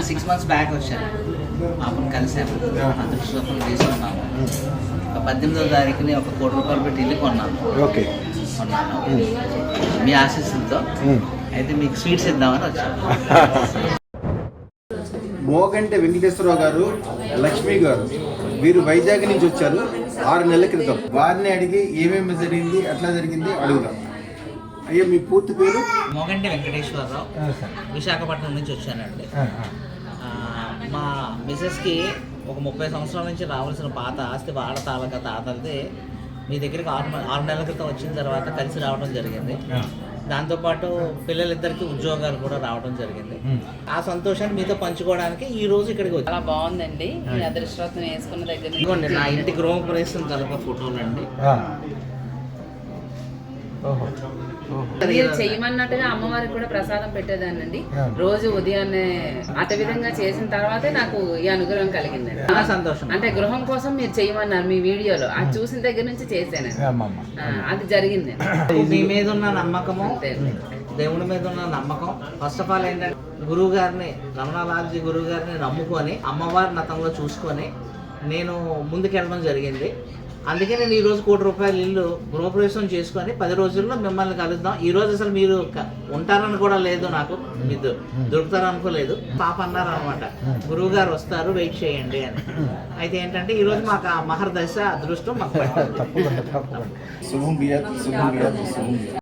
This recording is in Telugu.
6 months బ్యాక్ వచ్చాను, పాపను కలిసాము, అదృష్టం తీసుకున్నాము. 18వ తారీఖుని 1 కోటి రూపాయలు పెట్టి ఇల్లు కొన్నాను. ఓకే, కొన్నాను మీ ఆశీస్సులతో. అయితే మీకు స్వీట్స్ ఇద్దామని వచ్చాను. మోగంటి వెంకటేశ్వరరావు గారు, లక్ష్మి గారు, వీరు వైజాగ్ నుంచి వచ్చారు 6 నెలల క్రితం. వారిని అడిగి ఏమేమి జరిగింది, ఎట్లా జరిగింది అడుగుదాం. అయ్యో, మీ పూర్తి పేరు? మోగంటి వెంకటేశ్వరరావు, విశాఖపట్నం నుంచి వచ్చానండి. మా మిసెస్కి ఒక 30 సంవత్సరాల నుంచి రావాల్సిన పాత ఆస్తి వాళ్ళ తాతది మీ దగ్గరికి 6 నెలల క్రితం వచ్చిన తర్వాత కలిసి రావడం జరిగింది. దాంతోపాటు పిల్లలిద్దరికి ఉద్యోగాలు కూడా రావడం జరిగింది. ఆ సంతోషాన్ని మీతో పంచుకోవడానికి ఈ రోజు ఇక్కడికి వచ్చి. చాలా బాగుందండి. ఈ అదృష్టం వేసుకున్న దగ్గర ఇదిగోండి నా ఇంటి గృహప్రవేశం కనుక ఫోటోలు అండి. మీరు చేయమన్నట్టుగా అమ్మవారికి కూడా ప్రసాదం పెట్టేదానండి. రోజు ఉదయాన్నే అట విధంగా చేసిన తర్వాతే నాకు ఈ అనుగ్రహం కలిగిందండి. చాలా సంతోషం. అంటే గృహం కోసం మీరు చేయమన్నారు మీ వీడియోలో, అది చూసిన దగ్గర నుంచి చేశాను, అది జరిగింది. మీ మీద ఉన్న నమ్మకము, దేవుడి మీద ఉన్న నమ్మకం. ఫస్ట్ ఆఫ్ ఆల్ ఏంటంటే గురువు గారిని, రమణాలాల్జీ గురువు గారిని నమ్ముకొని అమ్మవారి నతంలో చూసుకొని నేను ముందుకెళ్ళడం జరిగింది. అందుకే నేను ఈరోజు 1 కోటి రూపాయలు ఇల్లు గృహప్రవేశం చేసుకొని 10 రోజుల్లో మిమ్మల్ని కలుద్దాం. ఈ రోజు అసలు మీరు ఉంటారని కూడా లేదు, నాకు మీరు దొరుకుతారనుకోలేదు. పాప అన్నారు అనమాట, గురువు గారు వస్తారు, వెయిట్ చేయండి అని. అయితే ఏంటంటే ఈరోజు మాకు ఆ మహర్దశ అదృష్టం మాకు